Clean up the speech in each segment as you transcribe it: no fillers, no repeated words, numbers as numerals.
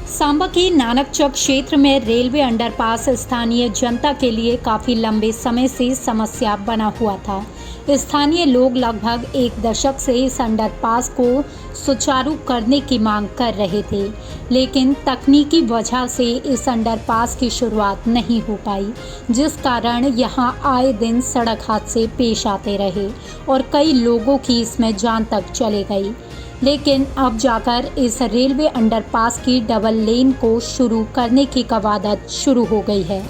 सांबा के नानकचक क्षेत्र में रेलवे अंडरपास स्थानीय जनता के लिए काफ़ी लंबे समय से समस्या बना हुआ था। स्थानीय लोग लगभग एक दशक से इस अंडरपास को सुचारू करने की मांग कर रहे थे, लेकिन तकनीकी वजह से इस अंडरपास की शुरुआत नहीं हो पाई, जिस कारण यहां आए दिन सड़क हादसे पेश आते रहे और कई लोगों की इसमें जान तक चली गई। लेकिन अब जाकर इस रेलवे अंडरपास की डबल लेन को शुरू करने की कवायद शुरू हो गई है।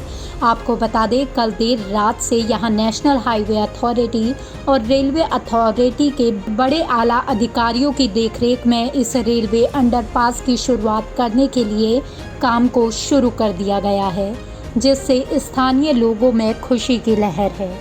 आपको बता दें, कल देर रात से यहां नेशनल हाईवे अथॉरिटी और रेलवे अथॉरिटी के बड़े आला अधिकारियों की देखरेख में इस रेलवे अंडरपास की शुरुआत करने के लिए काम को शुरू कर दिया गया है, जिससे स्थानीय लोगों में खुशी की लहर है।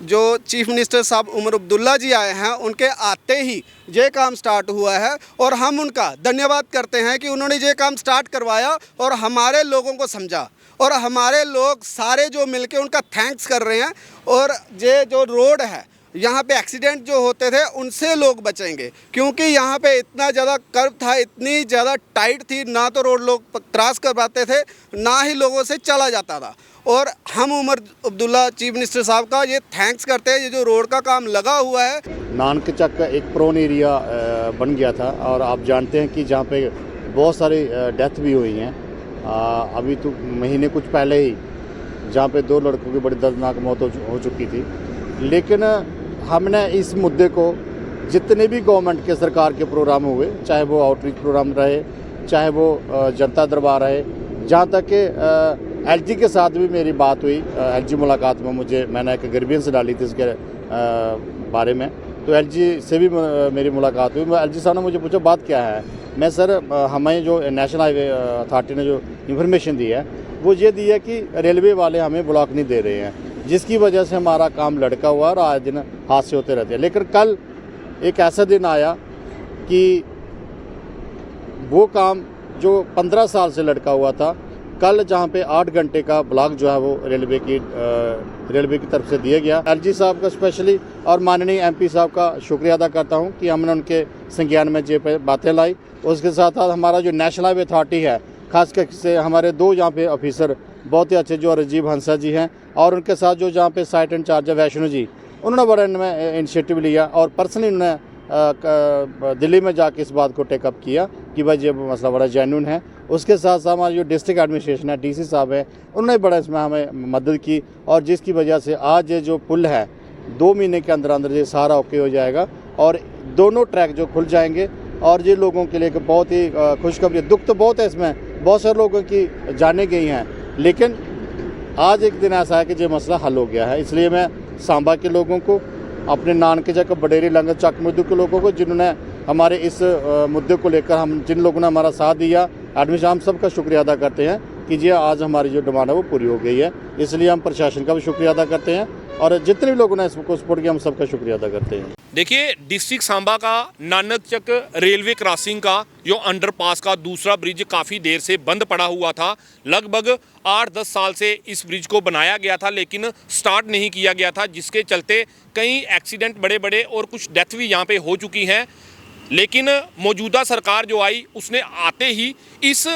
जो चीफ मिनिस्टर साहब उमर अब्दुल्ला जी आए हैं, उनके आते ही ये काम स्टार्ट हुआ है और हम उनका धन्यवाद करते हैं कि उन्होंने ये काम स्टार्ट करवाया और हमारे लोगों को समझा, और हमारे लोग सारे जो मिलके उनका थैंक्स कर रहे हैं। और ये जो रोड है, यहाँ पे एक्सीडेंट जो होते थे उनसे लोग बचेंगे, क्योंकि यहाँ पे इतना ज़्यादा कर्व था, इतनी ज़्यादा टाइट थी, ना तो रोड लोग क्रॉस कर पाते थे, ना ही लोगों से चला जाता था। और हम उमर अब्दुल्ला चीफ मिनिस्टर साहब का ये थैंक्स करते हैं। ये जो रोड का काम लगा हुआ है, नानकचक एक प्रोन एरिया बन गया था और आप जानते हैं कि जहाँ पे बहुत सारी डेथ भी हुई हैं। अभी तो महीने कुछ पहले ही जहाँ पे 2 लड़कों की बड़ी दर्दनाक मौत हो चुकी थी। लेकिन हमने इस मुद्दे को जितने भी गवर्नमेंट के सरकार के प्रोग्राम हुए, चाहे वो आउटरीच प्रोग्राम रहे, चाहे वो जनता दरबार रहे, जहाँ तक कि एलजी के साथ भी मेरी बात हुई। एलजी मुलाकात में मैंने एक ग्रीवेंस डाली थी इसके बारे में, तो एलजी से भी मेरी मुलाकात हुई। एलजी साहब ने मुझे पूछा बात क्या है। मैं सर, हमें जो नेशनल हाईवे अथॉरिटी ने जो इन्फॉर्मेशन दी है वो ये दी है कि रेलवे वाले हमें ब्लॉक नहीं दे रहे हैं, जिसकी वजह से हमारा काम लटका हुआ और आए दिन हादसे होते रहते हैं। लेकिन कल एक ऐसा दिन आया कि वो काम जो 15 साल से लटका हुआ था, कल जहाँ पे 8 घंटे का ब्लॉक जो है वो रेलवे की तरफ से दिया गया। एलजी साहब का स्पेशली और माननीय एमपी साहब का शुक्रिया अदा करता हूँ कि हमने उनके संज्ञान में ये बातें लाई। उसके साथ साथ हमारा जो नेशनल हाईवे अथॉरिटी है, खासकर से हमारे 2 यहाँ पे ऑफिसर बहुत ही अच्छे, जो राजीव हंसा जी हैं, और उनके साथ जो जहाँ पे साइट इंचार्ज है वैष्णो जी, उन्होंने बड़ा इनमें इनिशिएटिव लिया और पर्सनली उन्होंने दिल्ली में जाके इस बात को टेकअप किया कि भाई ये मसला बड़ा जेन्युइन है। उसके साथ साथ हमारे जो डिस्ट्रिक्ट एडमिनिस्ट्रेशन है, डीसी साहब हैं, उन्होंने बड़ा इसमें हमें मदद की, और जिसकी वजह से आज ये जो पुल है 2 महीने के अंदर अंदर ये सारा ओके हो जाएगा और दोनों ट्रैक जो खुल जाएंगे। और ये लोगों के लिए बहुत ही खुशखबरी। दुख तो बहुत है इसमें, बहुत सारे लोगों की जानें गई हैं, लेकिन आज एक दिन ऐसा है कि ये मसला हल हो गया है। इसलिए मैं सांबा के लोगों को, अपने नानकचक बडेरी लंगर चक मुद्दे के लोगों को, जिन्होंने हमारे इस मुद्दे को लेकर जिन लोगों ने हमारा साथ दिया, एडमिशन, हम सबका शुक्रिया अदा करते हैं कि ये आज हमारी जो डिमांड है वो पूरी हो गई है। इसलिए हम प्रशासन का भी शुक्रिया अदा करते हैं और जितने भी लोगों ने इसको सपोर्ट किया, हम सबका शुक्रिया अदा करते हैं। देखिए, डिस्ट्रिक्ट सांबा का नानकचक रेलवे क्रॉसिंग का जो अंडरपास का दूसरा ब्रिज काफ़ी देर से बंद पड़ा हुआ था। लगभग 8-10 साल से इस ब्रिज को बनाया गया था, लेकिन स्टार्ट नहीं किया गया था, जिसके चलते कई एक्सीडेंट बड़े बड़े और कुछ डेथ भी यहाँ पे हो चुकी हैं। लेकिन मौजूदा सरकार जो आई, उसने आते ही इस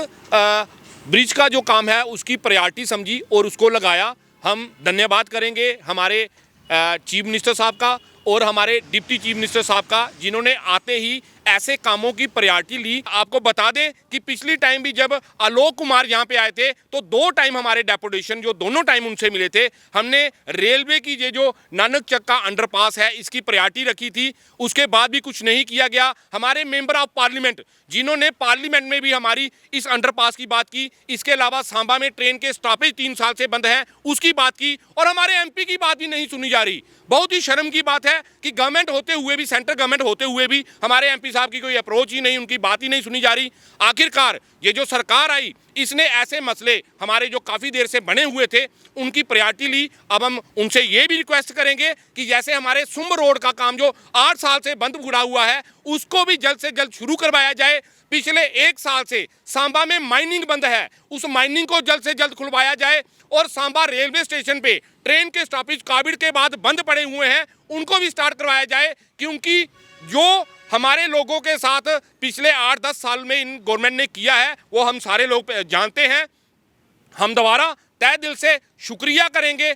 ब्रिज का जो काम है उसकी प्रायोरिटी समझी और उसको लगाया। हम धन्यवाद करेंगे हमारे चीफ मिनिस्टर साहब का और हमारे डिप्टी चीफ मिनिस्टर साहब का, जिन्होंने आते ही ऐसे कामों की प्रायोरिटी ली। आपको बता दें कि पिछली टाइम भी जब आलोक कुमार यहाँ पे आए थे, तो 2 टाइम हमारे डेपुटेशन जो दोनों टाइम उनसे मिले थे, हमने रेलवे की ये जो नानकचक का अंडरपास है इसकी प्रायोरिटी रखी थी। उसके बाद भी कुछ नहीं किया गया। हमारे मेंबर ऑफ पार्लियामेंट, जिन्होंने पार्लियामेंट में भी हमारी इस अंडरपास की बात की, इसके अलावा सांबा में ट्रेन के स्टॉपेज 3 साल से बंद है उसकी बात की, और हमारे एमपी की बात भी नहीं सुनी जा रही। बहुत ही शर्म की बात है कि गवर्नमेंट होते हुए भी, सेंट्रल गवर्नमेंट होते हुए भी हमारे एमपी साहब की कोई अप्रोच ही नहीं, उनकी बात ही नहीं सुनी जा रही। आखिरकार ये जो सरकार आई, इसने ऐसे मसले हमारे जो काफ़ी देर से बने हुए थे उनकी प्रायोरिटी ली। अब हम उनसे ये भी रिक्वेस्ट करेंगे कि जैसे हमारे सुंब रोड का काम जो 8 साल से बंद पड़ा हुआ है उसको भी जल्द से जल्द शुरू करवाया जाए। पिछले 1 साल से सांबा में माइनिंग बंद है, उस माइनिंग को जल्द से जल्द खुलवाया जाए और सांबा रेलवे स्टेशन पे ट्रेन के स्टॉपेज कोविड के बाद बंद पड़े हुए हैं उनको भी स्टार्ट करवाया जाए, क्योंकि जो हमारे लोगों के साथ पिछले 8-10 साल में इन गवर्नमेंट ने किया है वो हम सारे लोग जानते हैं। हम दोबारा तहे दिल से शुक्रिया करेंगे